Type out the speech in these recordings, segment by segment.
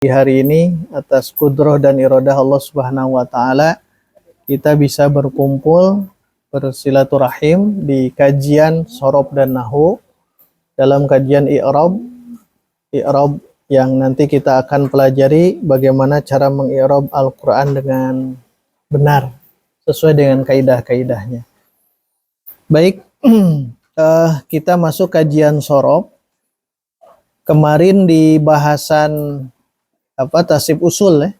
Di hari ini atas kudroh dan iradah Allah Subhanahu wa taala kita bisa berkumpul bersilaturahim di kajian Shorob dan Nahwu dalam kajian i'rab yang nanti kita akan pelajari bagaimana cara mengi'rab Al-Qur'an dengan benar sesuai dengan kaidah-kaidahnya. Baik, kita masuk kajian Shorob. Kemarin di bahasan tasib usul ya.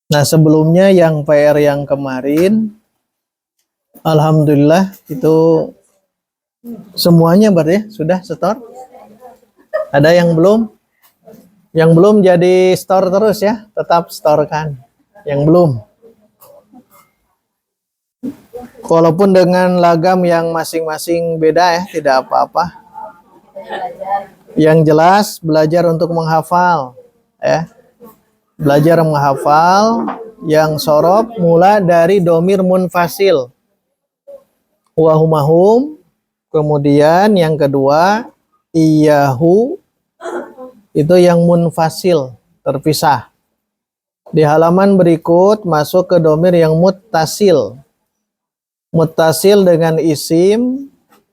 Nah, sebelumnya yang PR yang kemarin alhamdulillah itu semuanya berarti sudah setor. Ada yang belum? Yang belum jadi store terus ya, tetap storekan. Yang belum. Walaupun dengan lagam yang masing-masing beda ya, tidak apa-apa. Yang jelas belajar untuk menghafal ya. Belajar menghafal yang Shorob mula dari domir munfasil wahumahum, kemudian yang kedua iyahu itu yang munfasil terpisah. Di halaman berikut masuk ke domir yang muttasil. Muttasil dengan isim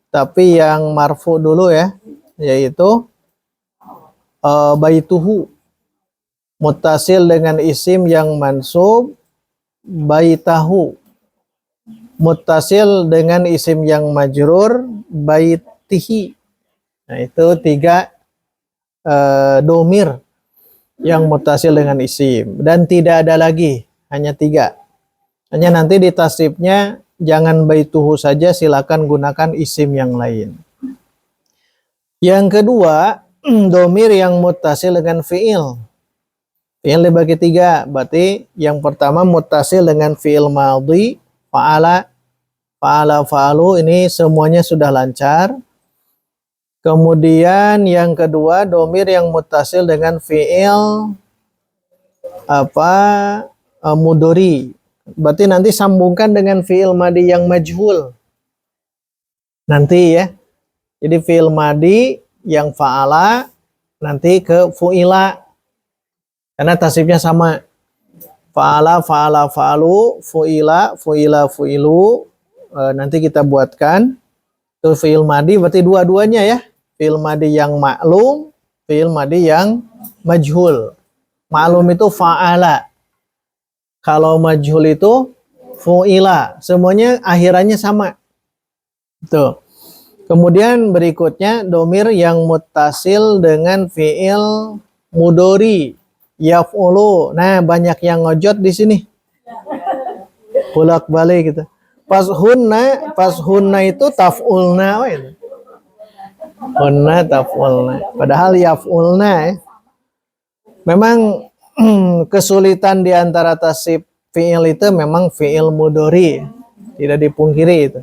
tapi yang marfu dulu ya, yaitu baituhu. Muttasil dengan isim yang mansub baitahu. Muttasil dengan isim yang majrur baitihi. Nah, itu tiga domir yang muttasil dengan isim dan tidak ada lagi, hanya tiga. Hanya nanti di tasrifnya jangan baituhu saja, silakan gunakan isim yang lain. Yang kedua, domir yang muttasil dengan fi'il. Fi'il dibagi tiga, berarti yang pertama muttasil dengan fi'il madhi, fa'ala, fa'alu, ini semuanya sudah lancar. Kemudian yang kedua, domir yang muttasil dengan fi'il mudhari. Berarti nanti sambungkan dengan fi'il madhi yang majhul. Nanti ya. Jadi fi'il madhi yang fa'ala nanti ke fu'ila. Karena tasrifnya sama. Fa'ala, fa'ala, fa'alu, fu'ila, fu'ila, fu'ilu. Nanti kita buatkan. Itu fi'il madhi berarti dua-duanya ya. Fi'il madhi yang maklum, fi'il madhi yang majhul. Maklum itu fa'ala. Kalau majhul itu fu'ila. Semuanya akhirannya sama. Tuh. Kemudian berikutnya domir yang muttasil dengan fi'il mudhari yaf'ulu. Nah, banyak yang ngojot di sini. Bolak-balik gitu. Pas hunna itu taf'ulna itu. Hunna taf'ulna. Padahal yaf'ulna ya. Memang kesulitan di antara tasrif fi'il itu memang fi'il mudhari. Tidak dipungkiri itu.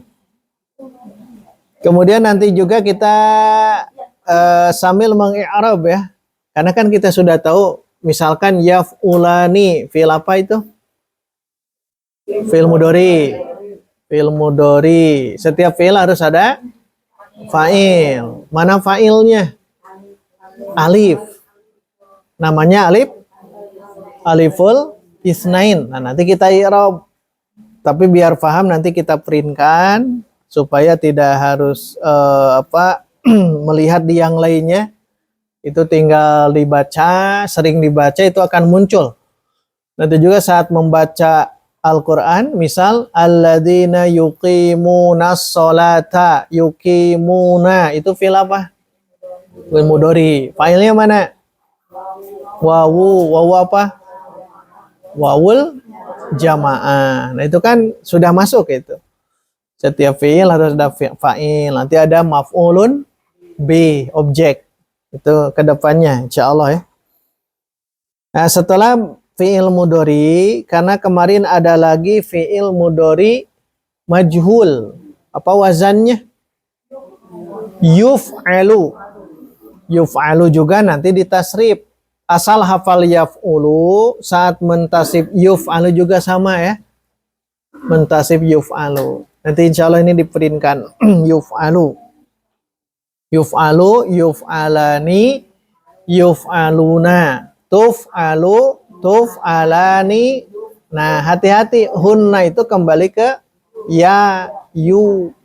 Kemudian nanti juga kita sambil mengi'rab ya. Karena kan kita sudah tahu misalkan yaf'ulani, fi'il apa itu? Fi'il mudhari. Fi'il mudhari. Setiap fi'il harus ada fa'il. Mana fa'ilnya? Alif. Namanya aliful isnain. Nah, nanti kita i'rab. Tapi biar paham nanti kita printkan supaya tidak harus melihat di yang lainnya. Itu tinggal dibaca, sering dibaca itu akan muncul. Nanti juga saat membaca Al-Quran, misal alladzina yuqimunas sholata, yuqimuna, itu fi'il apa? Fi'il mudhari. Fa'ilnya mana? Wawu apa? Wawul jamaah. Nah, itu kan sudah masuk itu. Setiap fi'il harus ada fa'il. Nanti ada maf'ulun bi, objek. Itu kedepannya, insya Allah ya. Nah, setelah fi'il mudhari, karena kemarin ada lagi fi'il mudhari majhul. Apa wazannya? Yuf'alu. Yuf'alu juga nanti ditasrif. Asal hafal yaf'ulu, saat mentasib yuf'alu juga sama ya. Mentasib yuf'alu. Nanti insya Allah ini diprintkan. Yuf'alu. Yuf'alu, yuf'alani, yuf'aluna, tuf'alu, tuf'alani. Nah, hati-hati, hunna itu kembali ke ya, yu.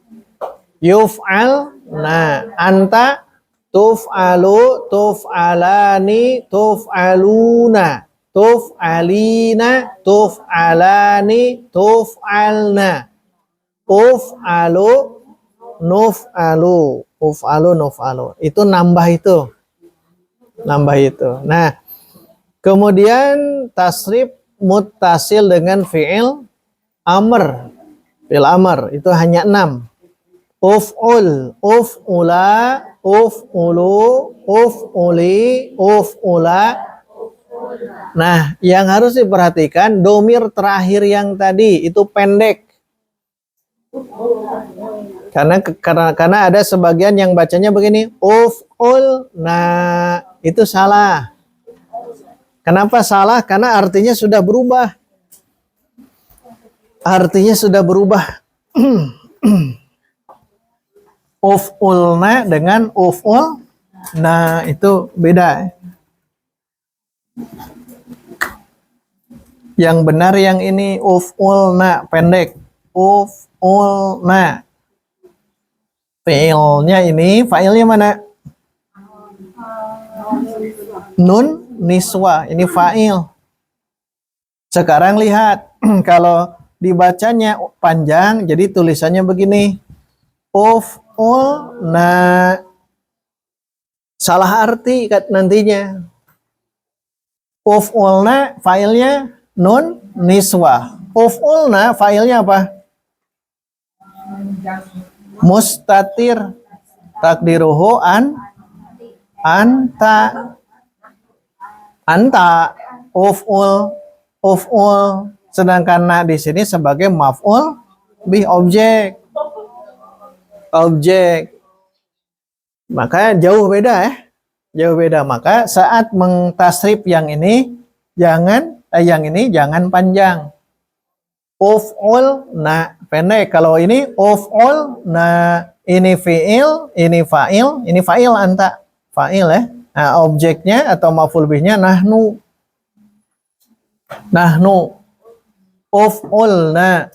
Yuf'al, nah, anta, tuf'alu, tuf'alani, tuf'aluna, tuf'alina, tuf'alani, tuf'alna, uf'alu, nuf'alu, uf'alu, nuf'alu. Itu nambah itu. Nambah itu. Nah, kemudian tasrif muttasil dengan fi'il amr. Fi'il amr itu hanya 6. Uf'ul, uf'ula, uf'ulu, uf'uli, uf'ula. Nah, yang harus diperhatikan domir terakhir yang tadi itu pendek. Karena ada sebagian yang bacanya begini, uf'ul. Nah, itu salah. Kenapa salah? Karena artinya sudah berubah. Artinya sudah berubah. Uf'ulna dengan uf'ul, nah itu beda. Yang benar yang ini uf'ulna pendek. Uf'ulna. Fi'ilnya ini, fa'ilnya mana? Nun niswa, ini fa'il. Sekarang lihat, kalau dibacanya panjang, jadi tulisannya begini. Uf'ulna. Salah arti nantinya. Uf'ulna failnya nun niswa. Uf'ulna failnya apa? Mustatir. Takdiruhu anta. Anta. Uf'ul. Sedangkan na di sini sebagai maf'ul bih, objek. Maka jauh beda ya. Jauh beda. Maka saat mengtasrif yang ini jangan panjang. Uf'ul na pendek. Kalau ini uf'ul na, ini fi'il, ini fa'il, ini fa'il anta. Fa'il ya. Nah, objeknya atau maf'ul bihnya nahnu. Nahnu. Uf'ulna.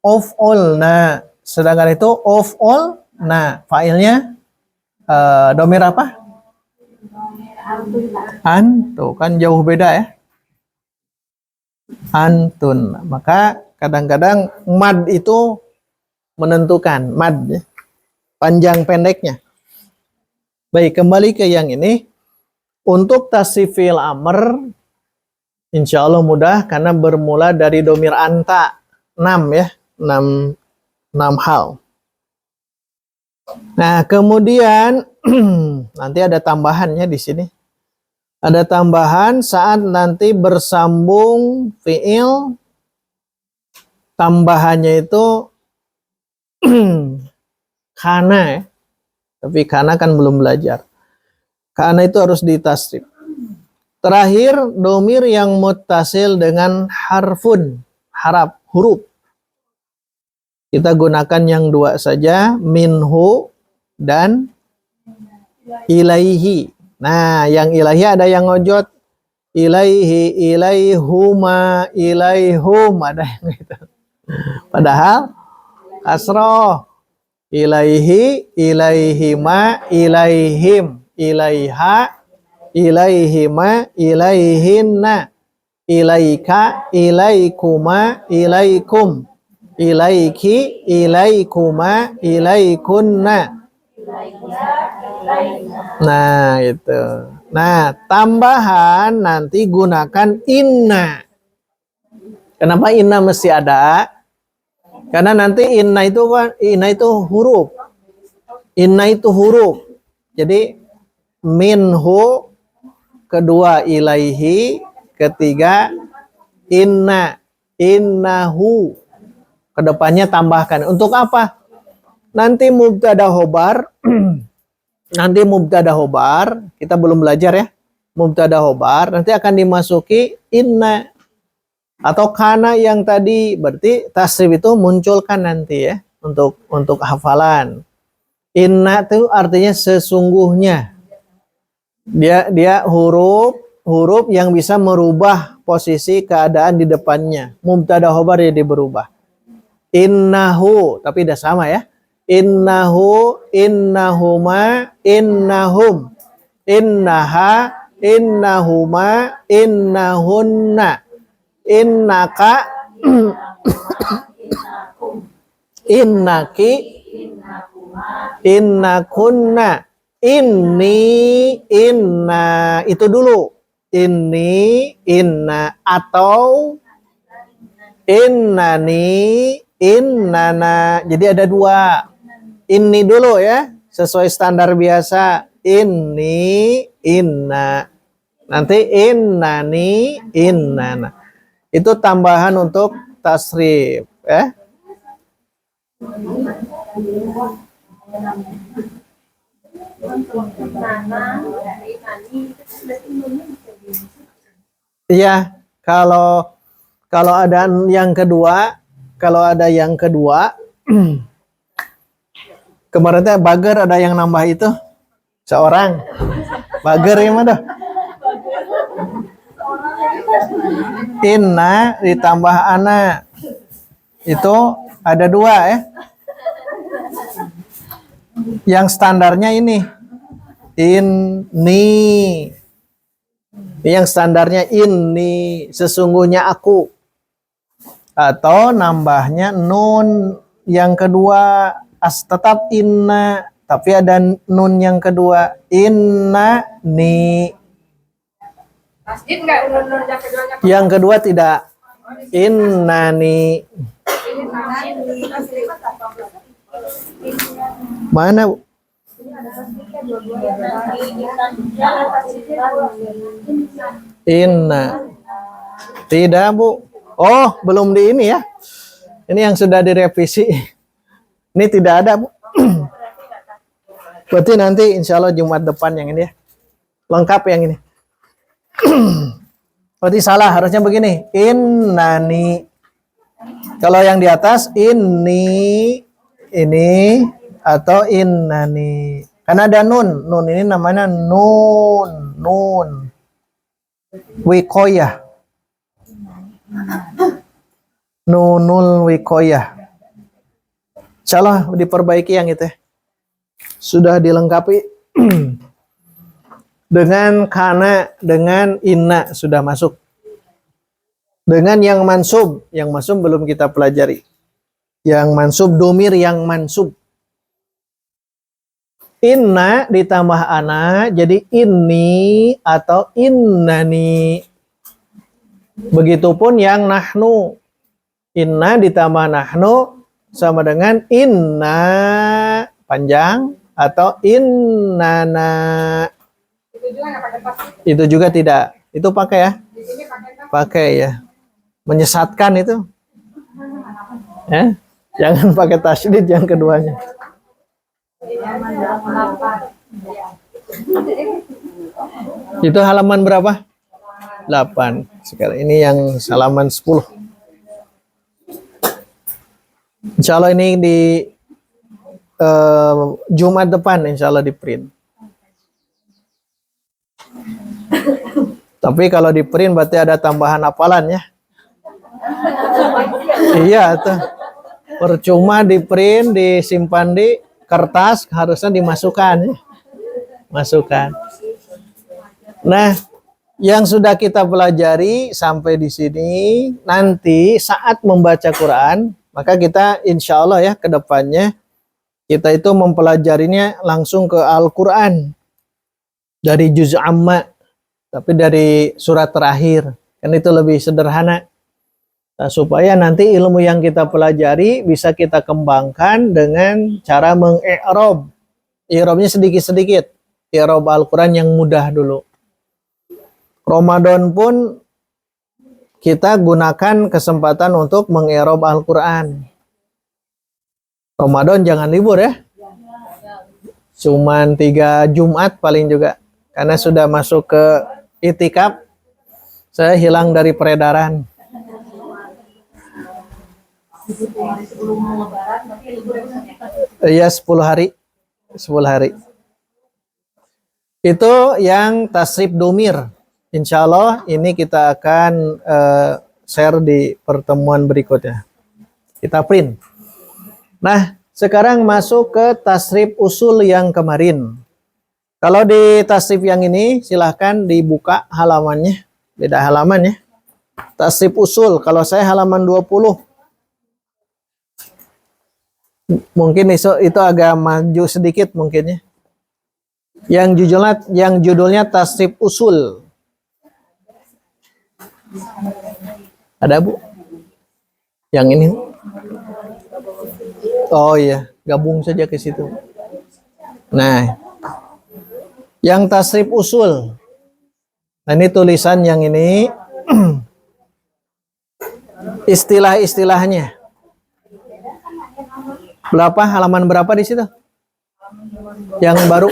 Uf'ulna. Sedangkan itu uf'ul, nah fa'ilnya domir apa? Antu, kan jauh beda ya. Antun. Maka kadang-kadang mad itu menentukan mad ya, panjang pendeknya. Baik, kembali ke yang ini. Untuk tasrif fi'il amr, insya Allah mudah karena bermula dari domir anta 6 ya, 6 hal. Nah, kemudian nanti ada tambahannya di sini. Ada tambahan saat nanti bersambung fi'il, tambahannya itu kana ya. Tapi kana kan belum belajar. Kana itu harus ditasrif. Terakhir, domir yang muttasil dengan harfun, huruf. Kita gunakan yang 2 saja, minhu dan ilaihi. Nah, yang ilahi ada yang ngojot. Ilaihi, ilaihuma, ilaihum. Ada yang gitu. Padahal kasroh. Ilaihi, ilaihima, ilaihim. Ilaiha, ilaihima, ilaihinna. Ilaika, ilaikuma, ilaikum. Ilaiki, ilaikuma, ilaikunna. Nah, itu. Nah, tambahan nanti gunakan inna. Kenapa inna mesti ada? Karena nanti inna itu huruf. Inna itu huruf. Jadi minhu, kedua ilaihi, ketiga inna, innahu. Kedepannya tambahkan. Untuk apa? Nanti mubtada khobar. Nanti mubtada khobar. Kita belum belajar ya. Mubtada khobar. Nanti akan dimasuki inna. Atau kana yang tadi. Berarti tasrif itu munculkan nanti ya. Untuk hafalan. Inna itu artinya sesungguhnya. Dia huruf yang bisa merubah posisi keadaan di depannya. Mubtada khobar jadi berubah. Innahu, tapi udah sama ya. Innahu, innahuma, innahum, innaha, innahuma, innahunna, innaka, innaki, innakunna, inni, inna. Itu dulu. Ini, inna, atau innani, innana. Jadi ada dua. Ini dulu ya, sesuai standar biasa. Ini, inna. Nanti innani, innana. Itu tambahan untuk tasrif ya. Iya, kalau ada yang kedua, kemarin teh bager ada yang nambah itu seorang. Bager ya mana? Inna ditambah ana. Itu ada dua ya. Yang standarnya ini. Ini. Yang standarnya ini. Sesungguhnya aku. Atau nambahnya nun yang kedua. Tetap inna. Tapi ada nun yang kedua. Inna ni. Yang kedua tidak. Innani. Mana Bu? Inna. Tidak Bu. Oh, belum di ini ya. Ini yang sudah direvisi. Ini tidak ada Bu. Berarti nanti insya Allah Jumat depan yang ini ya. Lengkap yang ini. Berarti salah, harusnya begini. Innani. Kalau yang di atas ini atau innani. Karena ada nun. Nun ini namanya nun. Wikoyah. Nunul wikoyah. Insya Allah diperbaiki yang itu. Sudah dilengkapi. Dengan kana, dengan inna sudah masuk. Dengan yang mansub belum kita pelajari. Yang mansub, domir yang mansub. Inna ditambah ana, jadi ini atau innani. Begitupun yang nahnu. Inna ditambah nahnu sama dengan inna panjang atau innana. Itu juga tidak. Itu pakai ya? Pakai ya. Menyesatkan itu. Ya? Jangan pakai tasydid yang keduanya. Itu halaman berapa? 8. Sekarang ini yang halaman 10. Insya Allah ini di Jumat depan insya Allah di print. Tapi kalau di print berarti ada tambahan hafalan ya. Iya tuh. Percuma di print, disimpan di kertas, harusnya dimasukkan ya. Masukkan. Nah, yang sudah kita pelajari sampai di sini, nanti saat membaca Quran, maka kita insya Allah ya ke depannya kita itu mempelajarinya langsung ke Al-Quran dari juz amma, tapi dari surat terakhir, kan itu lebih sederhana. Nah, supaya nanti ilmu yang kita pelajari bisa kita kembangkan dengan cara meng-i'rab. I'rabnya sedikit-sedikit. I'rab Al-Quran yang mudah dulu. Ramadan pun kita gunakan kesempatan untuk meng-i'rab Al-Quran. Ramadan jangan libur ya. Cuman 3 Jumat paling juga. Karena sudah masuk ke itikaf, saya hilang dari peredaran. Iya 10 hari. 10 hari. Itu yang tasrif domir. Insya Allah ini kita akan share di pertemuan berikutnya. Kita print. Nah, sekarang masuk ke tasrif usul yang kemarin. Kalau di tasrif yang ini silahkan dibuka halamannya. Beda halaman ya. Tasrif usul. Kalau saya halaman 20. Mungkin itu agak maju sedikit mungkin ya. Yang judulnya tasrif usul. Ada Bu? Yang ini? Oh iya, gabung saja ke situ. Nah, yang tasrif usul. Nah, ini tulisan yang ini istilah-istilahnya. Berapa halaman berapa di situ? Yang baru?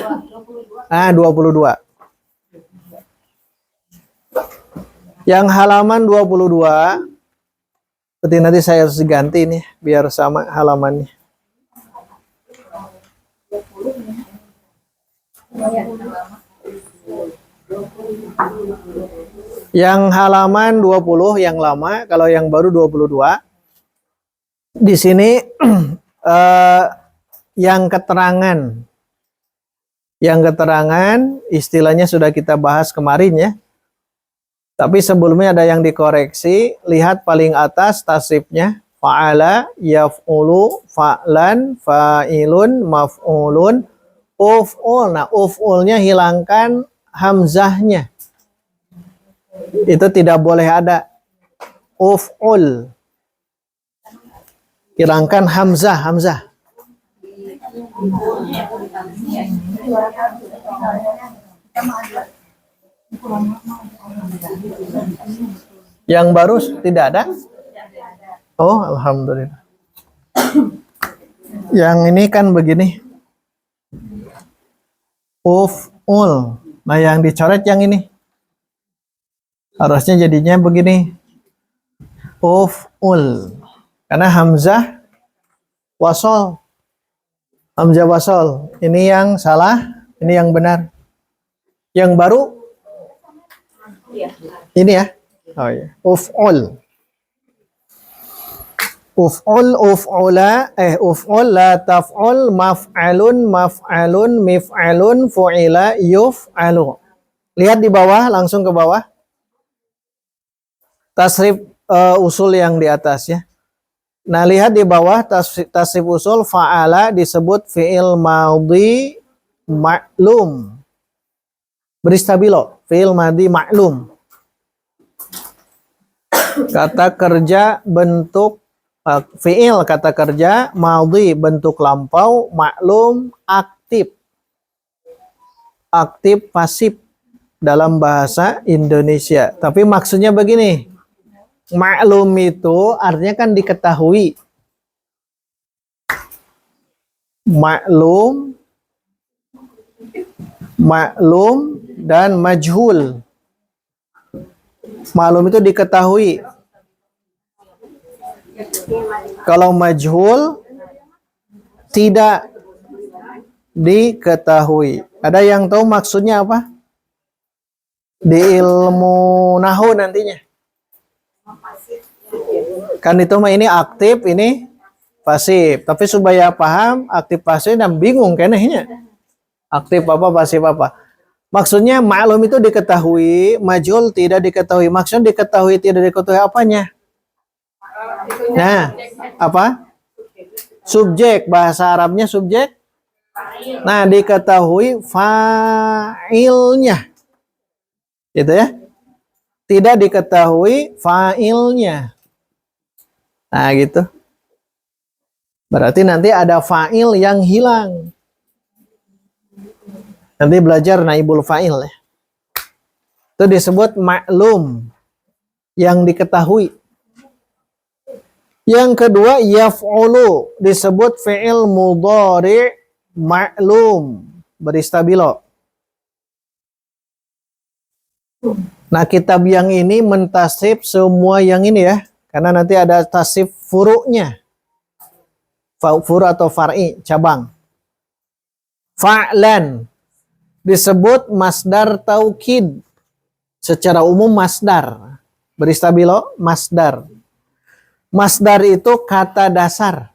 22. Yang halaman 22 berarti nanti saya harus ganti nih biar sama halamannya. Yang halaman 20 yang lama, kalau yang baru 22. Di sini yang keterangan. Yang keterangan istilahnya sudah kita bahas kemarin ya. Tapi sebelumnya ada yang dikoreksi. Lihat paling atas tasrifnya. Fa'ala, yaf'ulu, fa'lan, fa'ilun, maf'ulun, uf'ul. Nah, uf'ulnya hilangkan hamzahnya. Itu tidak boleh ada. Uf'ul. Hilangkan hamzah. Yang baru tidak ada? Oh, alhamdulillah. Yang ini kan begini. Uf'ul. Nah, yang dicoret yang ini. Harusnya jadinya begini. Uf'ul. Karena hamzah wasol. Hamzah wasol. Ini yang salah, ini yang benar. Yang baru ini ya. Oh iya. Uf'ul. Uf'ula, uf'ul, la taf'ul, maf'alun, mif'alun, fu'ila, yuf'alu. Lihat di bawah, langsung ke bawah. Tasrif usul yang di atas ya. Nah, lihat di bawah tasrif usul fa'ala disebut fi'il madhi ma'lum. Beri stabilo, fi'il madhi ma'lum. Kata kerja bentuk fi'il kata kerja, madhi bentuk lampau, maklum aktif. Aktif pasif dalam bahasa Indonesia. Tapi maksudnya begini. Maklum itu artinya kan diketahui. Maklum dan majhul. Maklum itu diketahui. Kalau majhul tidak diketahui. Ada yang tahu maksudnya apa? Di ilmu nahwu nantinya. Kan itu mah ini aktif, ini pasif. Tapi supaya paham aktif pasif dan bingung kayaknya. Aktif apa, pasif apa. Maksudnya maklum itu diketahui, majhul tidak diketahui. Maksudnya diketahui tidak diketahui apanya? Nah, apa? Subjek, bahasa Arabnya subjek. Nah, diketahui fa'ilnya. Gitu ya. Tidak diketahui fa'ilnya. Nah, gitu. Berarti nanti ada fa'il yang hilang. Nanti belajar naibul fa'il ya. Itu disebut maklum. Yang diketahui. Yang kedua, yaf'ulu. Disebut fi'il mudhari' maklum. Beri stabilo. Nah, kitab yang ini mentasrif semua yang ini ya. Karena nanti ada tasrif furu'nya. Furu' atau far'i, cabang. Fa'lan. disebut masdar taukid. Secara umum masdar. Beri stabilo, masdar. Masdar itu kata dasar.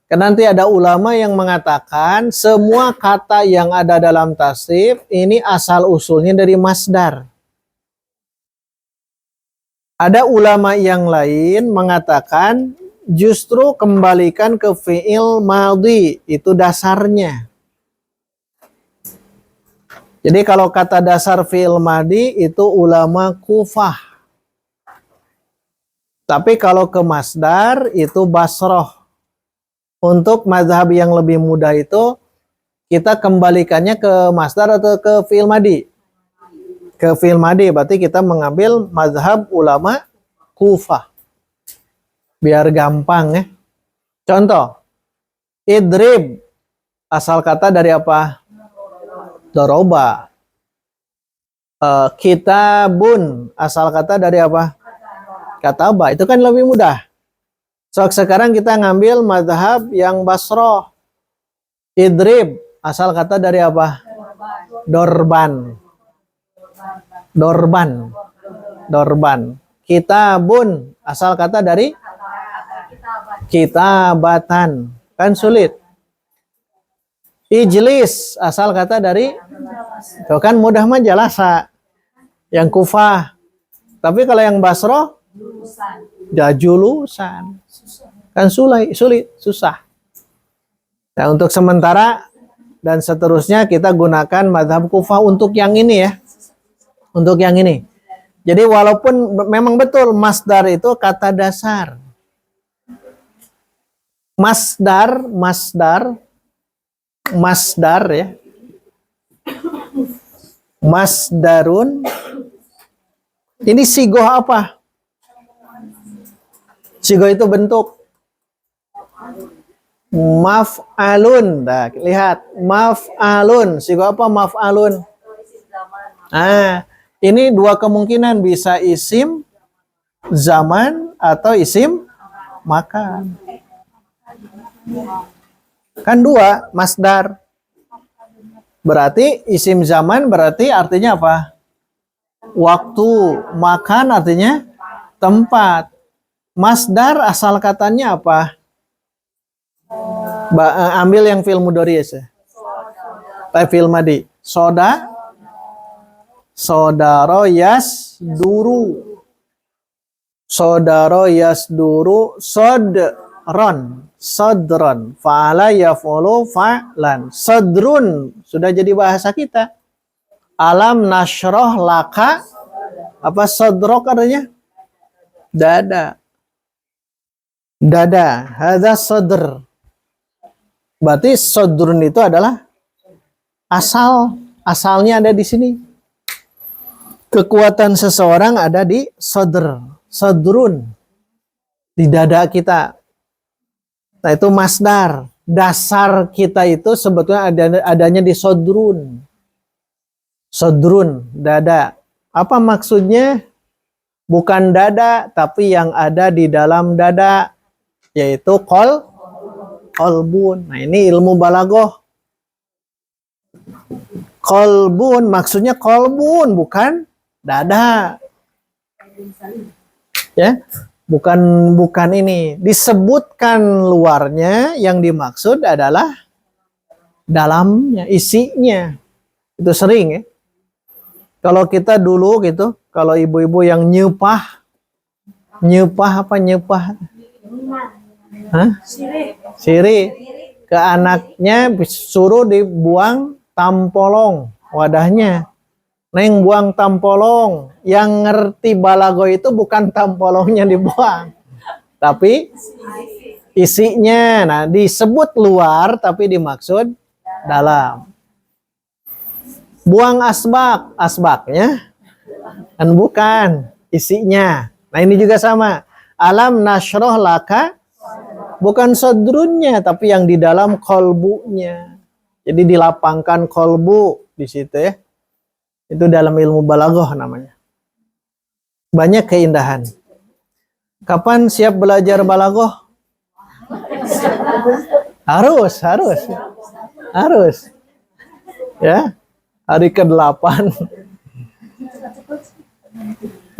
Karena nanti ada ulama yang mengatakan semua kata yang ada dalam tasrif ini asal usulnya dari masdar. Ada ulama yang lain mengatakan justru kembalikan ke fi'il madhi, itu dasarnya. Jadi kalau kata dasar fi'il madhi itu ulama Kufah. Tapi kalau ke masdar itu Basroh. Untuk mazhab yang lebih mudah itu kita kembalikannya ke masdar atau ke fi'il madhi? Ke fi'il madhi, berarti kita mengambil mazhab ulama Kufah. Biar gampang ya. Contoh, idrib asal kata dari apa? Doroba. Kitabun asal kata dari apa? Kataba. Itu kan lebih mudah. So, sekarang kita ngambil mazhab yang Basroh. Idrib asal kata dari apa? Dorban. Dorban. Dorban. Kitabun asal kata dari kitabatan. Kan sulit. Ijlis asal kata dari itu kan mudah mah jalasa. Yang Kufah. Tapi kalau yang Basroh jajulusan. Kan sulit, susah. Nah, untuk sementara dan seterusnya kita gunakan mazhab Kufah untuk yang ini ya. Untuk yang ini. Jadi walaupun memang betul masdar itu kata dasar. Masdar ya. Masdarun. Ini sigoh apa? Sigoh itu bentuk. Maf'alun. Nah, lihat. Maf'alun. Sigoh apa maf'alun? Nah, ini dua kemungkinan. Bisa isim zaman atau isim makan. Kan dua, masdar. Berarti isim zaman berarti artinya apa? Waktu. Makan artinya tempat. Masdar asal katanya apa? Ambil yang fi'il mudhari ya. Fi'il madhi. Sodaro yasduru. Sodaro yasduru sodron. Sodron. Fa'ala yaf'ulu fa'lan. Sodrun. Sudah jadi bahasa kita. Alam nasroh laka. Apa sodrok artinya? Dada. Dada. Hadza sodr. Berarti sodrun itu adalah asal. Asalnya ada di sini. Kekuatan seseorang ada di sodr. Sodrun. Di dada kita. Nah itu masdar. Dasar kita itu sebetulnya adanya di sodrun. Sodrun, dada. Apa maksudnya? Bukan dada, tapi yang ada di dalam dada. Yaitu kolbun. Nah ini ilmu balagoh. Kolbun, maksudnya kolbun, bukan dada. Ya, bukan ini. Disebutkan luarnya, yang dimaksud adalah dalamnya, isinya. Itu sering ya. Kalau kita dulu gitu, kalau ibu-ibu yang nyepah apa nyepah? Hah? Siri. Ke anaknya suruh dibuang tampolong wadahnya. Neng buang tampolong. Yang ngerti balago itu bukan tampolongnya dibuang, tapi isinya. Nah, disebut luar tapi dimaksud dalam. Buang asbaknya kan bukan isinya. Nah, ini juga sama. Alam nasroh laka bukan sodrunnya tapi yang di dalam kolbunya. Jadi dilapangkan kolbu di situ ya. Itu dalam ilmu balaghah namanya. Banyak keindahan. Kapan siap belajar balaghah? Harus. Ya. Hari ke-8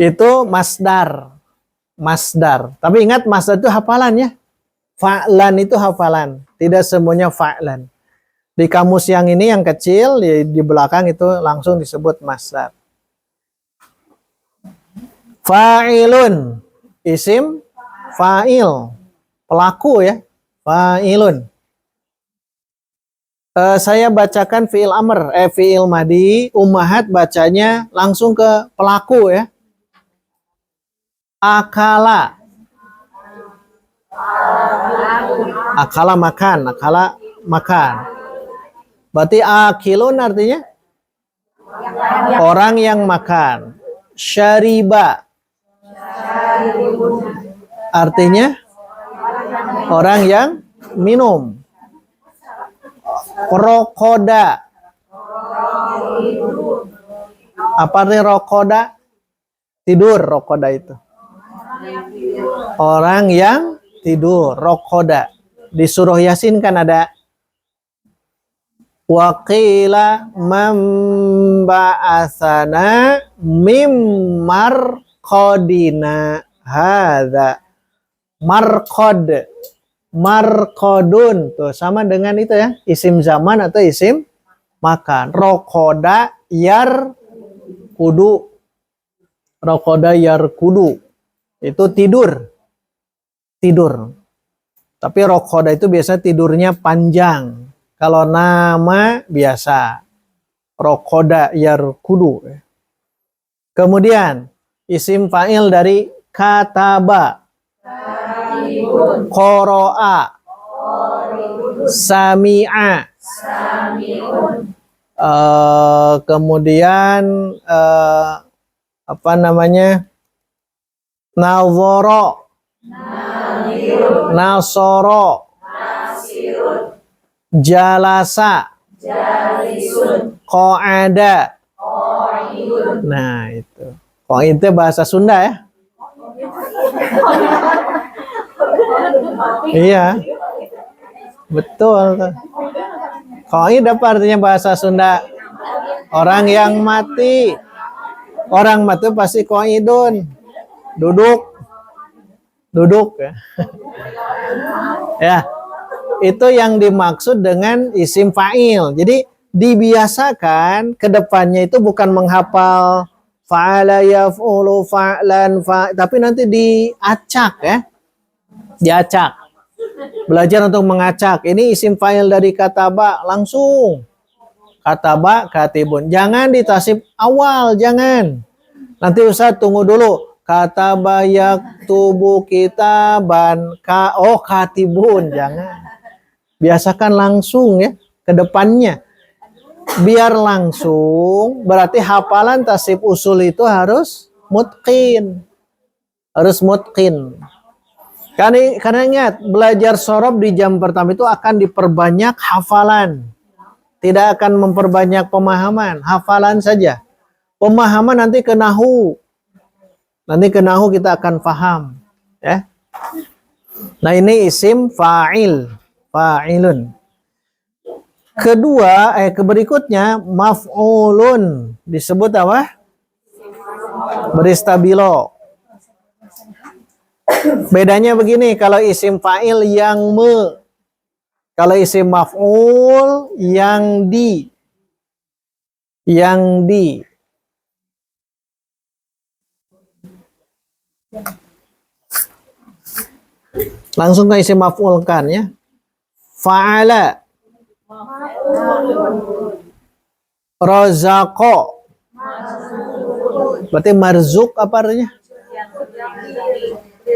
itu masdar. Masdar. Tapi ingat masdar itu hafalannya. Fa'lan itu hafalan. Tidak semuanya fa'lan. Di kamus yang ini yang kecil, di belakang itu langsung disebut masdar. Fa'ilun. Isim fa'il. Pelaku ya. Fa'ilun. Saya bacakan fi'il amr. Fi'il madi. Ummahat bacanya langsung ke pelaku ya. Akala. Akala makan. Akala makan. Berarti akilun artinya orang yang makan. Syariba artinya orang yang minum. Rokoda. Apa artinya rokoda? Tidur, rokoda itu. Orang yang tidur, rokoda. Di surah Yasin kan ada waqila mamba'asana mimmar qadina hadza. Marqad. Marqadun. Tuh sama dengan itu ya. Isim zaman atau isim makan. Rokoda yar kudu. Rokoda yar kudu. Itu tidur. Tidur. Tapi rokoda itu biasanya tidurnya panjang. Kalau nama biasa. Rokoda yar kudu. Kemudian isim fa'il dari kataba. Qoro'a. Sami'a. Kemudian apa namanya? Nazoro. Nasoro. Jalasa. Qa'ada. Nah itu. Qa'id itu bahasa Sunda ya. Iya. Betul. Qa'id apa artinya bahasa Sunda? Orang yang mati. Orang mati pasti qa'idun. Duduk. Duduk ya. Ya. Itu yang dimaksud dengan isim fa'il. Jadi dibiasakan ke depannya itu bukan menghafal fa'ala yaf'ulu fa'lan tapi nanti diacak ya. Diacak. Belajar untuk mengacak. Ini isim fa'il dari kataba langsung. Kataba katibun. Jangan ditasib awal, jangan. Nanti Ustaz tunggu dulu. Kataba yaktubu kitaban katibun, jangan. Biasakan langsung ya ke depannya. Biar langsung, berarti hafalan tasib usul itu harus mutqin. Harus mutqin. Karena ingat, belajar sorob di jam pertama itu akan diperbanyak hafalan. Tidak akan memperbanyak pemahaman. Hafalan saja. Pemahaman nanti ke nahu. Nanti ke nahu kita akan paham. Ya. Nah ini isim fa'il. Fa'ilun. Kedua, berikutnya maf'ulun. Disebut apa? Beri stabilo. Bedanya begini, kalau isim fa'il yang me. Kalau isim maf'ul yang di. Yang di. Langsung ke isim maf'ul kan ya. Fa'ala. Razaqo. Berarti marzuk apa artinya?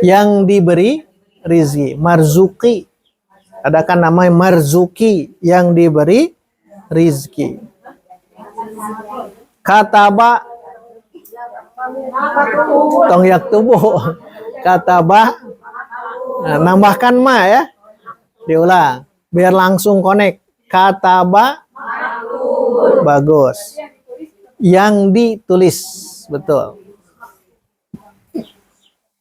Yang diberi rizki. Marzuki. Ada kan namanya marzuki. Yang diberi rizki. Kataba. Tong yak tubuh. Kataba. Nah, nambahkan ma ya. Diulang. Biar langsung connect. Kataba. Bagus. Yang ditulis. Betul.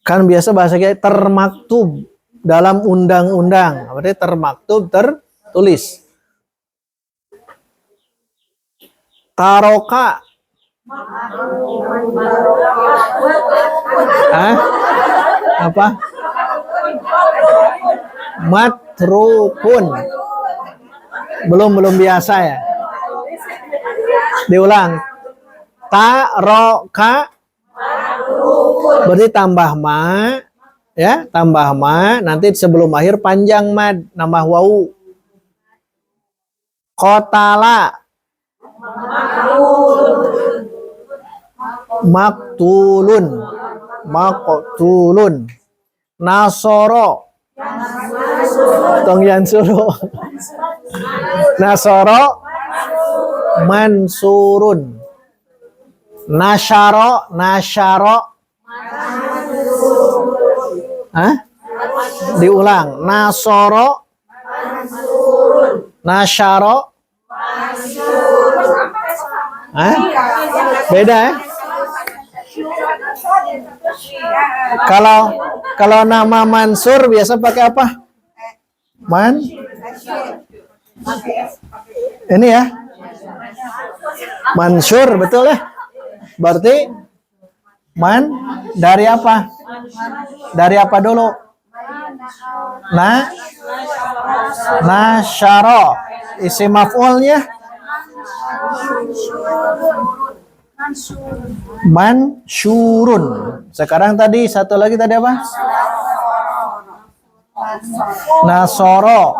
Kan biasa bahasa kita termaktub dalam undang-undang. Berarti termaktub tertulis. Taroka. Hah? Apa? Matrukun. Belum biasa ya. Diulang. Taroka. Berarti tambah ma, ya, tambah ma. Nanti sebelum akhir panjang mad, nambah wau. Qatala. Maktulun. Maktulun. Nasoro. Tong yansuru. Nasoro. Mansurun. Nasyaro. Nasyaro. Hah? Diulang. Nasoro. Nasyaro. Hah? Beda ya? Kalau nama Mansur biasa pakai apa? Ini ya. Mansur, betul ya? Berarti dari apa? Dari apa dulu? Nasyaro. Isi maf'ulnya mansyurun. Sekarang tadi satu lagi tadi apa? Nasoro.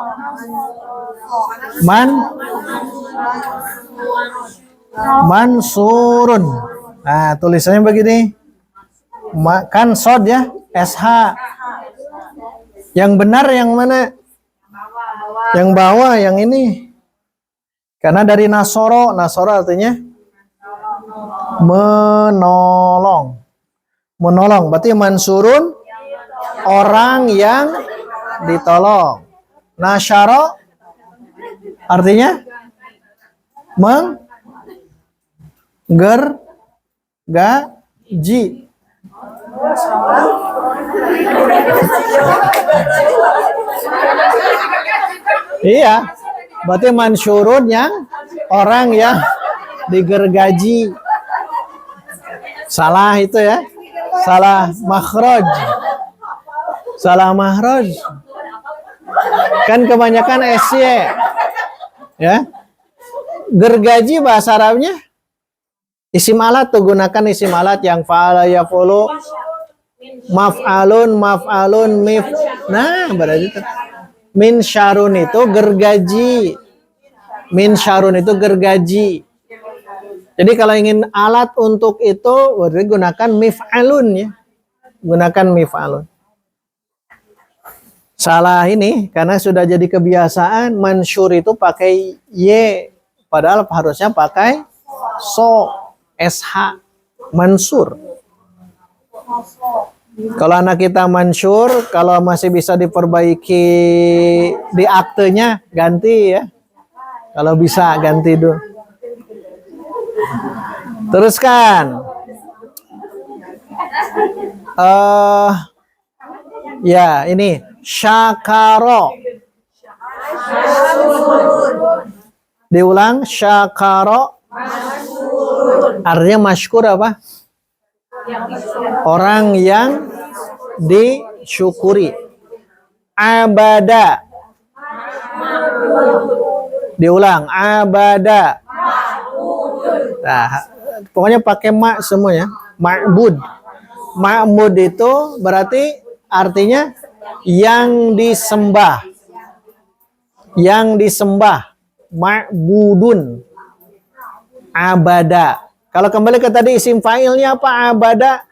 Mansurun. Nah, tulisannya begini. Kan sod ya, SH. Yang benar yang mana? Yang bawah, yang ini. Karena dari nasoro, nasoro artinya menolong. Menolong, berarti mansurun orang yang ditolong. Nasyaro artinya menggergaji. Iya, berarti mansyurun yang orang yang digergaji. Salah itu ya, salah makhraj. Salah makhraj. Kan kebanyakan SY. Ya. Gergaji bahasa Arabnya isim alat tuh, gunakan isim alat yang fa'ala yaf'ulu, maf'alun, mif. Nah, berarti itu. Min syarun itu gergaji. Min syarun itu gergaji. Jadi kalau ingin alat untuk itu, berarti gunakan mif'alun ya. Gunakan mif'alun. Salah ini karena sudah jadi kebiasaan mansyur itu pakai y, padahal harusnya pakai so, sh, mansur. Kalau anak kita mansyur, kalau masih bisa diperbaiki di aktenya, ganti ya. Kalau bisa ganti dulu. Teruskan. Ya, ini syakaro. Diulang, syakaro. Artinya masykur apa? Orang yang disyukuri. Abada. Diulang, abada. Nah, pokoknya pakai ma semuanya. Ma'bud. Ma'bud itu berarti artinya yang disembah. Yang disembah. Ma'budun. Abada. Kalau kembali ke tadi isim fa'ilnya apa? Abada.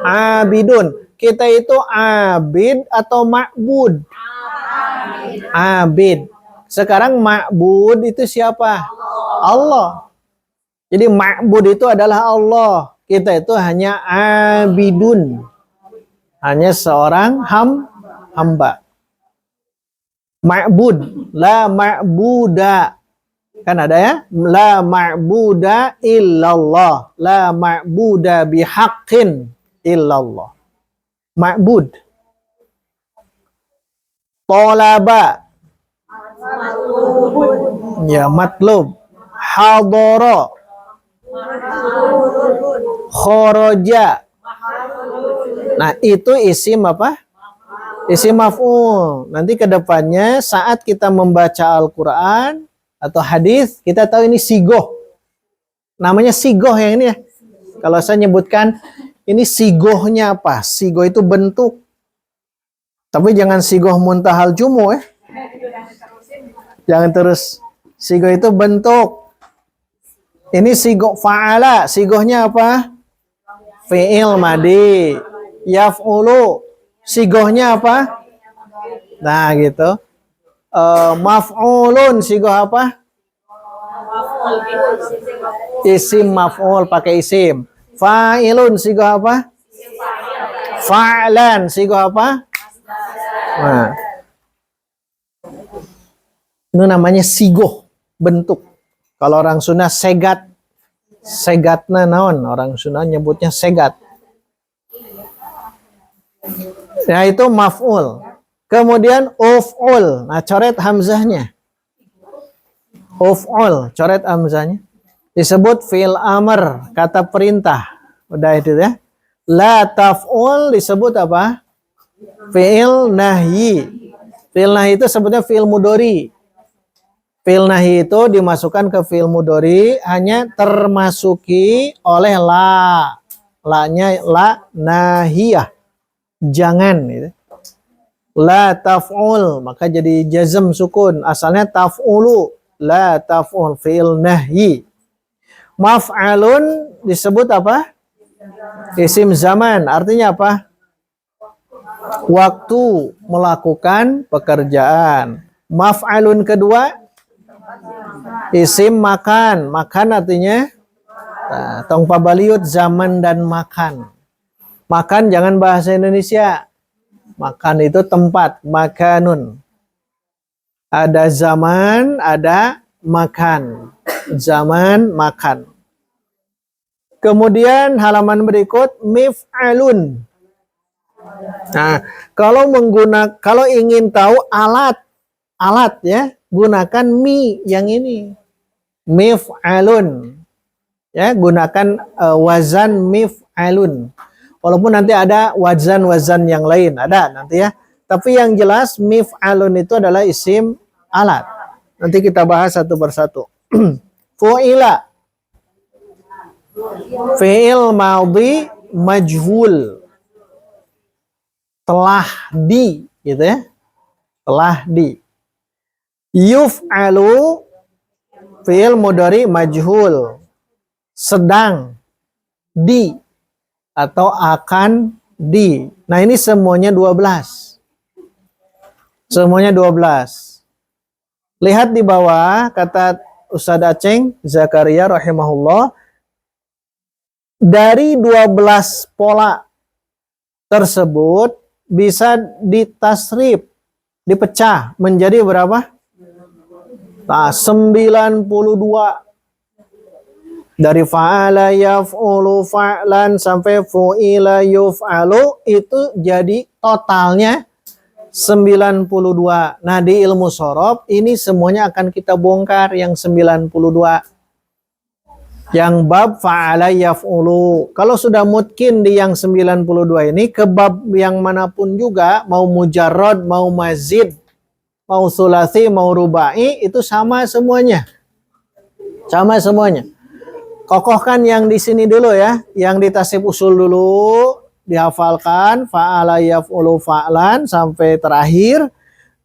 Abidun. Kita itu abid atau ma'bud? Abid. Sekarang ma'bud itu siapa? Allah. Jadi ma'bud itu adalah Allah. Kita itu hanya abidun. Hanya seorang hamba. Ma'bud. La ma'buda. Kan ada ya? La ma'buda illallah. La ma'buda bihaqqin illallah. Ma'bud. Tolaba. Ya, matlub. hadara, kharaja. Nah, itu isim apa? Isim maf'ul. Nanti ke depannya saat kita membaca Al-Qur'an atau hadis, kita tahu ini sigoh. Namanya sigoh yang ini ya. Kalau saya nyebutkan ini sigohnya apa? Sigoh itu bentuk. Tapi jangan sigoh muntahal jumu ya. Jangan terus. Sigoh itu bentuk. Ini sigoh fa'ala. Sigohnya apa? Fi'il madi. Yaf'ulu. Sigohnya apa? Nah gitu. Maf'ulun. Sigoh apa? Isim maf'ul pakai isim. Fa'ilun. Sigoh apa? Fa'lan. Sigoh apa? Nah. Itu namanya sigoh, bentuk. Kalau orang Sunda segat. Segatna naon, orang Sunda nyebutnya segat. Nah itu maf'ul. Kemudian uf'ul. Nah coret hamzahnya. Uf'ul, coret hamzahnya. Disebut fi'il amr, kata perintah. Udah itu ya. La taf'ul disebut apa? Fi'il nahyi. Fi'il nahyi itu sebutnya fi'il mudhari. Fi'il nahyi itu dimasukkan ke fi'il mudhari hanya termasuki oleh la. La-nya la nahiyah. Jangan gitu. La taf'ul, maka jadi jazm sukun. Asalnya taf'ulu. La taf'ul, fi'il nahyi. Maf'alun disebut apa? Isim zaman. Artinya apa? Waktu melakukan pekerjaan. Maf'alun kedua isim makan. Makan artinya tong pabaliut zaman dan makan. Makan jangan bahasa Indonesia. Makan itu tempat, makanun. Ada zaman, ada makan. Zaman makan. Kemudian halaman berikut mif'alun. Nah, kalau ingin tahu alat ya, gunakan mi yang ini. Mif'alun. Ya, gunakan wazan mif'alun. Walaupun nanti ada wazan-wazan yang lain, ada nanti ya. Tapi yang jelas mif'alun itu adalah isim alat. Nanti kita bahas satu persatu. Fu'ila. Fi'il madhi majhul. Telah di, gitu ya. Telah di. Yuf'alu fi'il mudhari majhul. Sedang di atau akan di. Nah, ini semuanya 12. Semuanya 12. Lihat di bawah kata Ustadz Aceng Zakaria rahimahullah, dari 12 pola tersebut bisa ditasrif, dipecah menjadi berapa? Nah, 92. Dari fa'ala yaf'ulu fa'lan sampai fu'ila yuf'alu itu jadi totalnya 92. Nah, di ilmu shorof ini semuanya akan kita bongkar yang 92. Yang bab fa'ala yaf'ulu. Kalau sudah mutkin di yang 92 ini, ke bab yang manapun juga, mau mujarrad, mau mazid, mau sulasi, mau rubai, itu sama semuanya. Sama semuanya. Kokohkan yang di sini dulu ya, yang di tasrif usul dulu, dihafalkan fa'ala yaf'ulu fa'lan sampai terakhir.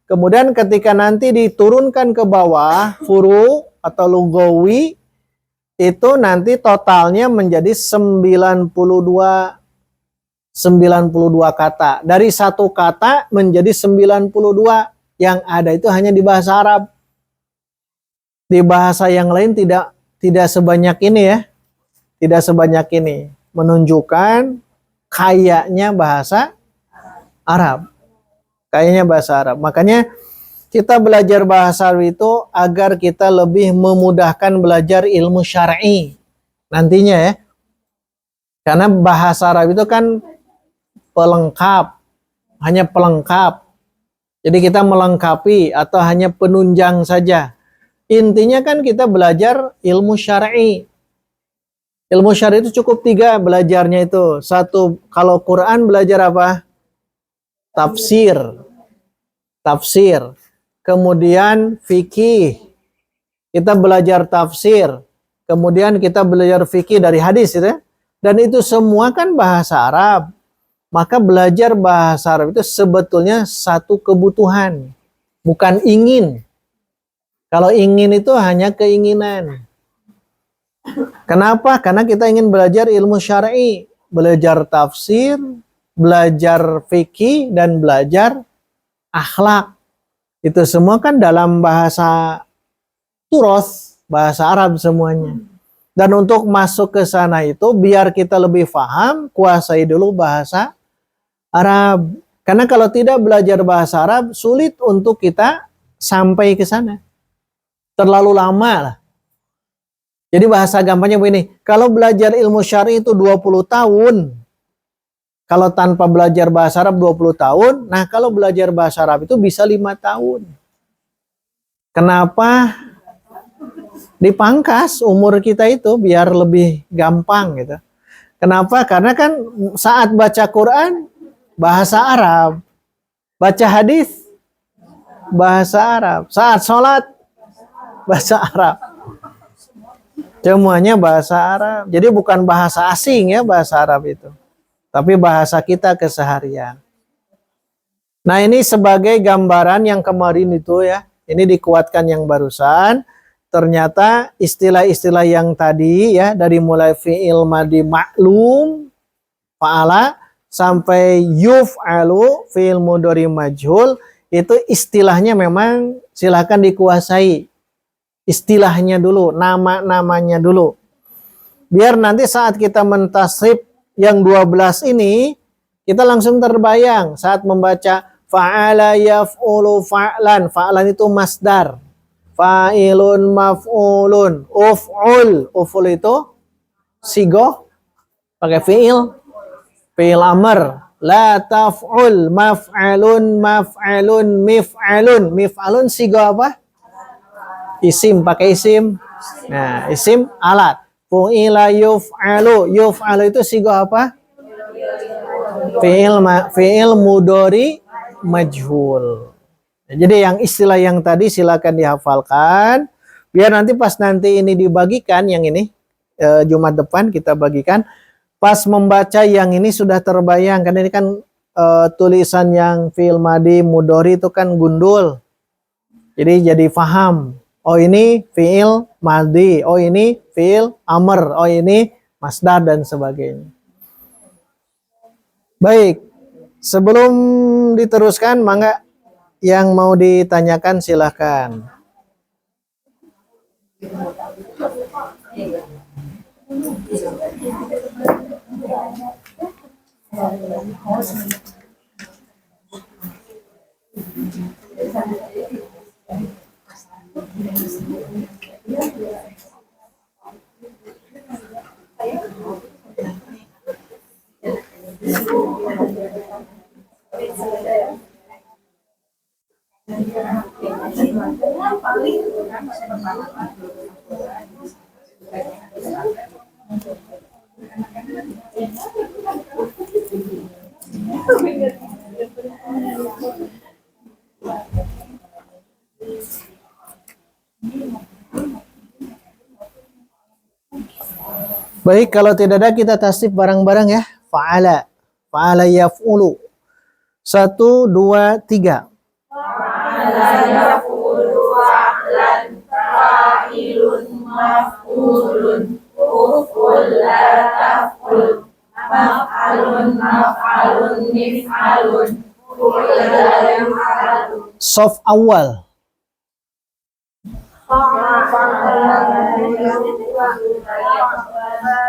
Kemudian ketika nanti diturunkan ke bawah furu atau lugawi, itu nanti totalnya menjadi 92 kata. Dari satu kata menjadi 92. Yang ada itu hanya di bahasa Arab. Di bahasa yang lain tidak sebanyak ini ya. Tidak sebanyak ini. Menunjukkan kayaknya bahasa Arab. Kayaknya bahasa Arab. Makanya kita belajar bahasa Arab itu agar kita lebih memudahkan belajar ilmu syar'i nantinya ya. Karena bahasa Arab itu kan pelengkap. Hanya pelengkap. Jadi kita melengkapi atau hanya penunjang saja. Intinya kan kita belajar ilmu syar'i. Ilmu syar'i itu cukup 3 belajarnya itu. Satu, kalau Quran belajar apa? Tafsir. Tafsir. Kemudian fikih. Kita belajar tafsir. Kemudian kita belajar fikih dari hadis gitu ya. Dan itu semua kan bahasa Arab. Maka belajar bahasa Arab itu sebetulnya satu kebutuhan. Bukan ingin. Kalau ingin itu hanya keinginan. Kenapa? Karena kita ingin belajar ilmu syar'i, belajar tafsir, belajar fikih, dan belajar akhlak. Itu semua kan dalam bahasa turos, bahasa Arab semuanya. Dan untuk masuk ke sana itu, biar kita lebih paham, kuasai dulu bahasa Arab. Karena kalau tidak belajar bahasa Arab, sulit untuk kita sampai ke sana. Terlalu lama lah. Jadi bahasa gampangnya begini, kalau belajar ilmu syar'i itu 20 tahun, kalau tanpa belajar bahasa Arab 20 tahun, nah kalau belajar bahasa Arab itu bisa 5 tahun. Kenapa dipangkas umur kita itu biar lebih gampang gitu. Kenapa? Karena kan saat baca Quran, bahasa Arab. Baca hadis, bahasa Arab. Saat sholat, bahasa Arab. Semuanya bahasa Arab. Jadi bukan bahasa asing ya bahasa Arab itu. Tapi bahasa kita keseharian. Nah ini sebagai gambaran yang kemarin itu ya. Ini dikuatkan yang barusan. Ternyata istilah-istilah yang tadi ya. Dari mulai fi'il madi ma'lum, fa'ala, sampai yuf'alu, fi'il mudhari majhul. Itu istilahnya memang silahkan dikuasai. Istilahnya dulu, nama-namanya dulu. Biar nanti saat kita mentasrif yang 12 ini, kita langsung terbayang saat membaca fa'ala yaf'ulu fa'lan. Fa'lan itu masdar. Fa'ilun maf'ulun. Uf'ul. Uf'ul itu sigoh pakai fi'il. Fi'il amr. La taf'ul. Maf'alun maf'alun mif'alun. Mif'alun sigoh apa? Isim, pakai isim. Nah, isim alat. Fu'ila yuf'alu. Yuf'alu itu sigoh apa? Fi'il mudhari majhul. Jadi yang istilah yang tadi silakan dihafalkan. Biar nanti pas nanti ini dibagikan, yang ini Jumat depan kita bagikan. Pas membaca yang ini sudah terbayang. Karena ini kan tulisan yang fi'il madi mudhari itu kan gundul. Jadi faham. Oh ini fi'il madi, oh ini fi'il amr, oh ini masdar dan sebagainya. Baik, sebelum diteruskan, mangga yang mau ditanyakan silahkan. Baik, kalau tidak ada kita tasdif bareng-bareng ya. Fa'ala. Fa'ala yaf'ulu. 1, 2, 3. Fa'ala yaf'ulu fa'lan fa'ilun maf'ulun uf'ul la taf'ul maf'alun maf'alun mif'alun fu'ila yuf'alu. Sof awal.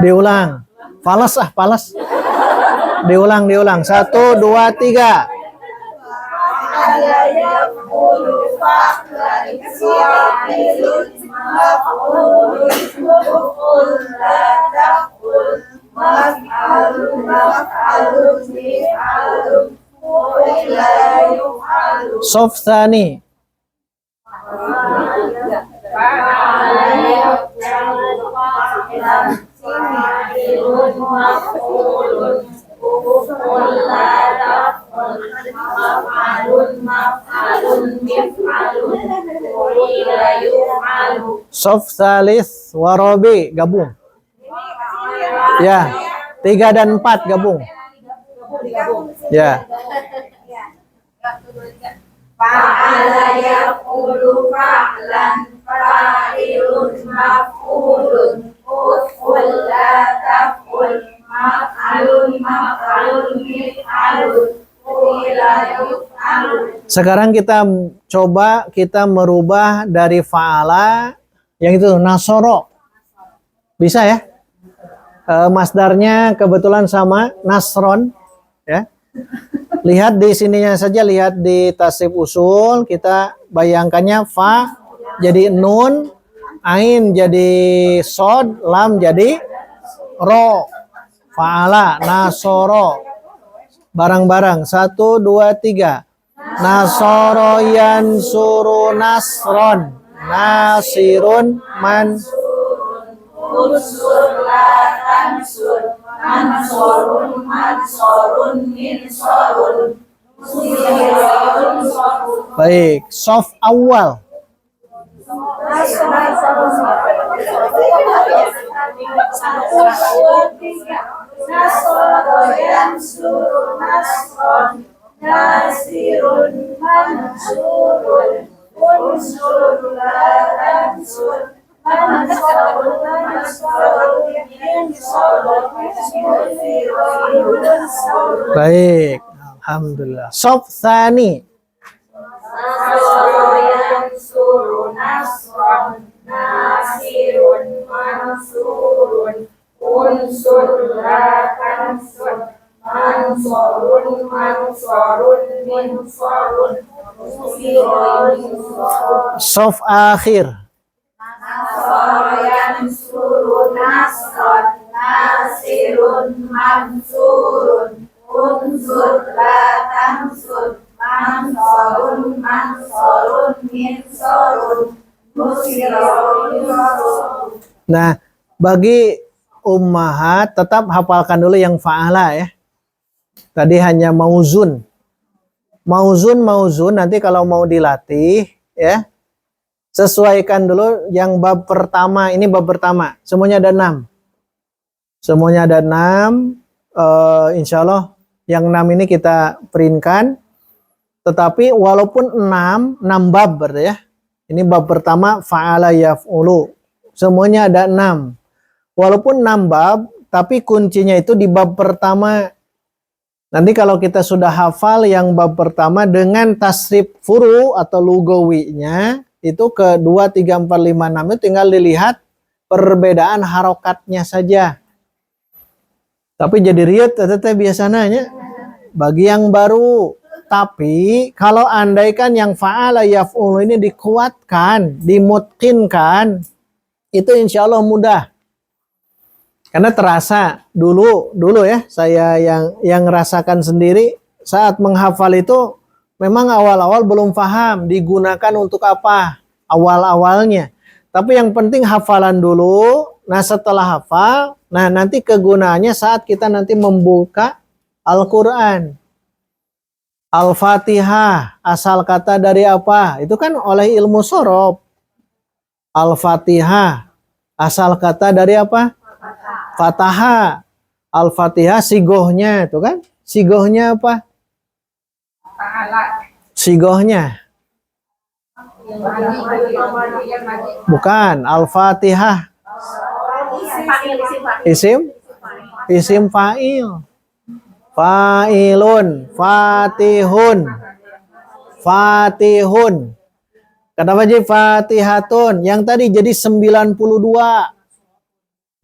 Diulang. Falas falas. Diulang. 1, 2, 3. Sof tsani. Sof salis warobi gabung. Ya, 3 dan 4 gabung. Ya. Fa'ala yaqulu fa'lan fa'ilun maf'ulun uf'ul la taf'ul maf'alun maf'alun mif'alun ila yuf'alun. Sekarang kita coba merubah dari fa'ala yang itu nasoro. Bisa ya? Masdarnya kebetulan sama nasron ya. Lihat di sininya saja, lihat di tasrif usul, kita bayangkannya fa jadi nun, ain jadi sod, lam jadi ro. Fa'ala, nasoro. Barang-barang, 1, 2, 3. Nasoro yansuru nasron, nasirun Unsur la tansur mansurun mansurun minsurun musirun surun. Baik, sof awal. Nasoro yansuru nasron nasirun mansurun unsur la tansur. Baik, alhamdulillah. Sof tsani. Sof akhir. Nasirun mansurun unsur la tansur mansurun mansurun minsurun musirun. Nah, bagi ummahat tetap hafalkan dulu yang fa'ala ya. Tadi hanya mauzun. Mauzun nanti kalau mau dilatih ya. Sesuaikan dulu yang bab pertama. Ini bab pertama. Semuanya ada 6. Semuanya ada 6. Insya Allah yang 6 ini kita printkan. Tetapi walaupun 6 bab berarti ya. Ini bab pertama fa'ala yaf'ulu. Semuanya ada 6. Walaupun 6 bab, tapi kuncinya itu di bab pertama. Nanti kalau kita sudah hafal yang bab pertama dengan tasrif furu atau lugawinya, itu ke 2, 3, 4, 5, 6 itu tinggal dilihat perbedaan harokatnya saja. Tapi jadi riut teteh biasanya bagi yang baru. Tapi kalau andaikan yang fa'ala yaf'ulu ini dikuatkan, dimutkinkan, itu insya Allah mudah. Karena terasa dulu ya saya yang rasakan sendiri saat menghafal itu. Memang awal-awal belum paham digunakan untuk apa awal-awalnya. Tapi yang penting hafalan dulu. Nah setelah hafal, nah nanti kegunaannya saat kita nanti membuka Al-Quran. Al-Fatihah, asal kata dari apa? Itu kan oleh ilmu sorob. Al-Fatihah, asal kata dari apa? Fatahah. Al-Fatihah sigohnya itu kan? Sigohnya apa? Sigohnya bukan Al-Fatihah. Isim fa'il. Fa'ilun, fatihun. Fatihun. Kenapa jadi fatihatun? Yang tadi jadi 92.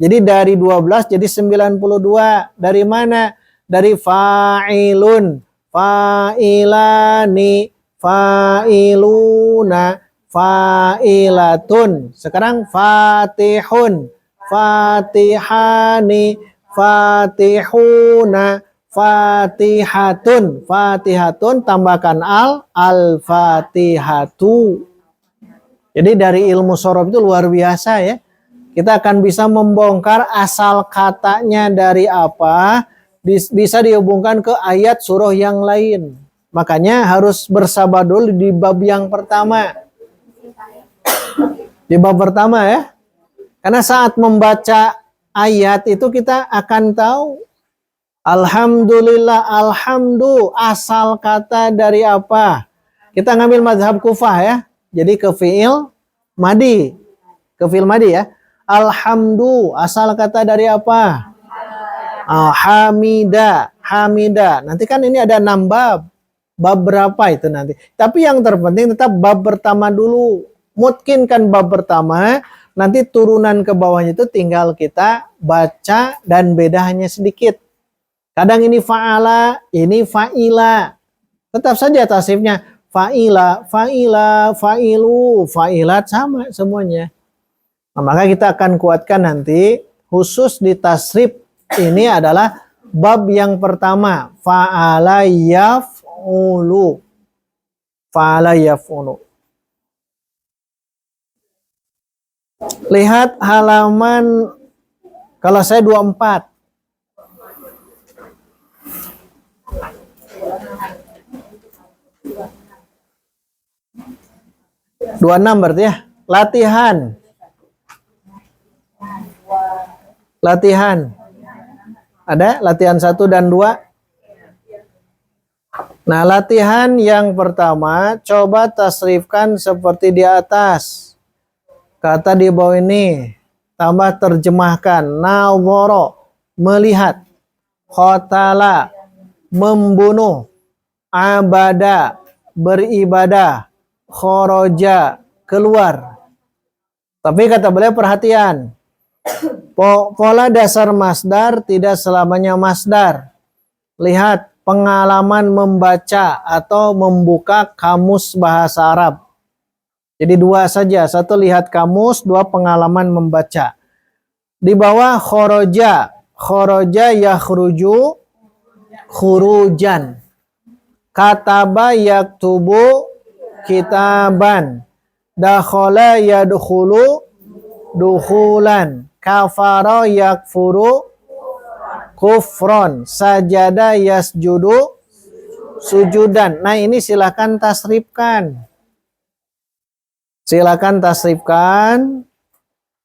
Jadi dari 12 jadi 92. Dari mana? Dari fa'ilun, fa'ilani, fa'iluna, fa'ilatun. Sekarang fatihun, fatihani, fatihuna, fatihatun. Fatihatun tambahkan al-fatihatu. Jadi dari ilmu sorof itu luar biasa ya. Kita akan bisa membongkar asal katanya dari apa, bisa dihubungkan ke ayat surah yang lain. Makanya harus bersabar dulu di bab yang pertama. Di bab pertama ya. Karena saat membaca ayat itu kita akan tahu alhamdulillah, asal kata dari apa. Kita ngambil mazhab Kufah ya. Jadi ke fi'il madi. Ke fi'il madi ya. Alhamdu, asal kata dari apa? Hamida. Nanti kan ini ada 6 bab. Bab berapa itu nanti. Tapi yang terpenting tetap bab pertama dulu. Mungkin kan bab pertama, nanti turunan ke bawahnya itu tinggal kita baca dan beda hanya sedikit. Kadang ini fa'ala, ini fa'ila. Tetap saja tasrifnya fa'ila, fa'ilu, fa'ilat sama semuanya. Nah, maka kita akan kuatkan nanti khusus di tasrif ini adalah bab yang pertama, fa'ala yaf'ulu. Fa'ala yaf'ulu. Lihat halaman, kalau saya 24. Dua 26 berarti ya. Latihan. Ada latihan 1 dan 2. Nah, latihan yang pertama, coba tasrifkan seperti di atas. Kata di bawah ini, tambah terjemahkan. Naworo, melihat. Khotala, membunuh. Abada, beribadah. Khoroja, keluar. Tapi kata beliau perhatian. Pola dasar masdar tidak selamanya masdar. Lihat pengalaman membaca atau membuka kamus bahasa Arab. Jadi 2 saja. 1 lihat kamus, 2 pengalaman membaca. Di bawah khoroja. Khoroja yakhruju khurujan. Kataba yaktubu kitaban. Dakhala yadkhulu dukhulan. Kafara yakfuru kufron. Sajada yasjudu sujudan. Nah, ini silakan tasrifkan.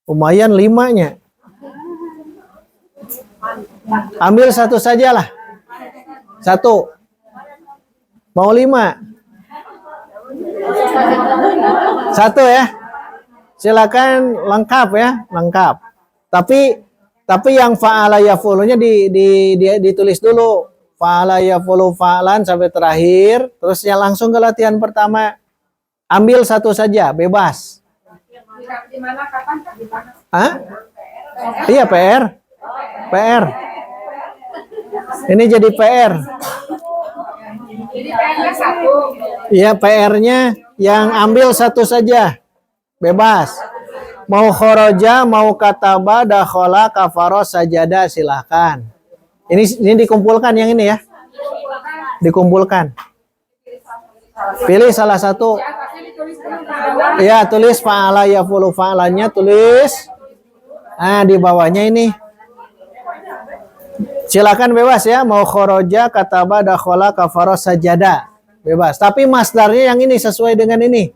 Lumayan 5-nya. Ambil 1 sajalah. 1. Mau 5? 1 ya. Silakan lengkap ya, lengkap. Tapi yang fa'ala yaf'ulunya ditulis dulu. Fa'ala yaf'ulu fa'lan sampai terakhir, terus ya langsung ke latihan pertama. Ambil 1 saja, bebas. Di mana, kapan, di mana? Hah? Iya, PR. Ini jadi PR. Jadi PR-nya 1. Iya, PR-nya yang ambil 1 saja. Bebas. Mau khoroja, mau kataba, dakhala, kafaro, sajada, silahkan. Ini dikumpulkan yang ini ya. Dikumpulkan. Pilih salah 1. Ya, tulis fa'ala yaf'ulu fa'lannya, tulis. Nah, di bawahnya ini. Silakan bebas ya, mau khoroja, kataba, dakhala, kafaro, sajada. Bebas. Tapi masdarnya yang ini sesuai dengan ini.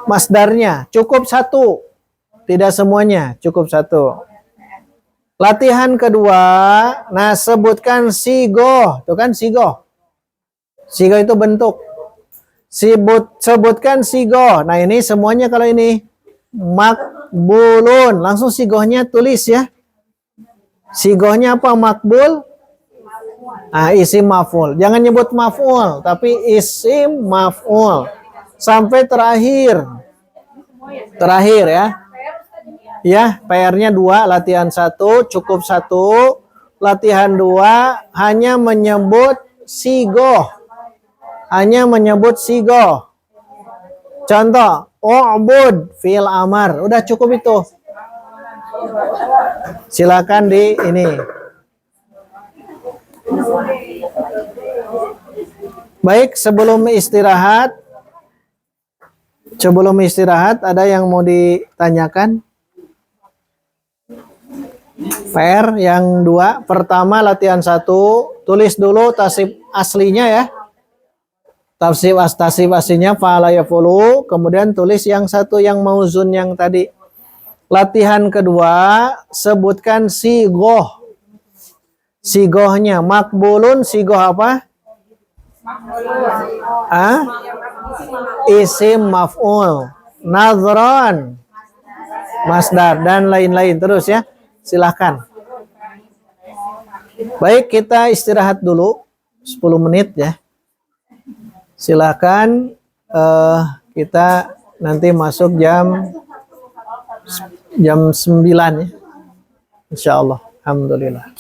Masdarnya cukup 1. Tidak semuanya, cukup 1. Latihan kedua, nah sebutkan sigoh. Tuh kan sigoh. Sigoh itu bentuk. Sebutkan sigoh. Nah ini semuanya kalau ini makbulun. Langsung sigohnya tulis ya. Sigohnya apa? Makbul? Isim maf'ul. Jangan nyebut maf'ul, tapi isim maf'ul. Sampai terakhir. Terakhir ya. Ya, PR-nya 2, latihan 1, cukup 1. Latihan 2, hanya menyebut sigoh. Contoh, u'bud, fi'il amar. Udah cukup itu. Silakan di ini. Baik, sebelum istirahat, Sebelum istirahat, ada yang mau ditanyakan? PR yang 2. Pertama, latihan 1. Tulis dulu tasib aslinya ya. Tasib aslinya fa'ala yaf'ulu. Kemudian tulis yang 1 yang mauzun yang tadi. Latihan kedua, sebutkan sigoh. Sigohnya. Makbulun, sigoh apa? Isim maf'ul. Nadhron, masdar, dan lain-lain. Terus ya, silahkan. Baik, kita istirahat dulu 10 menit ya. Silahkan, kita nanti masuk jam 9 ya. Insya Allah. Alhamdulillah.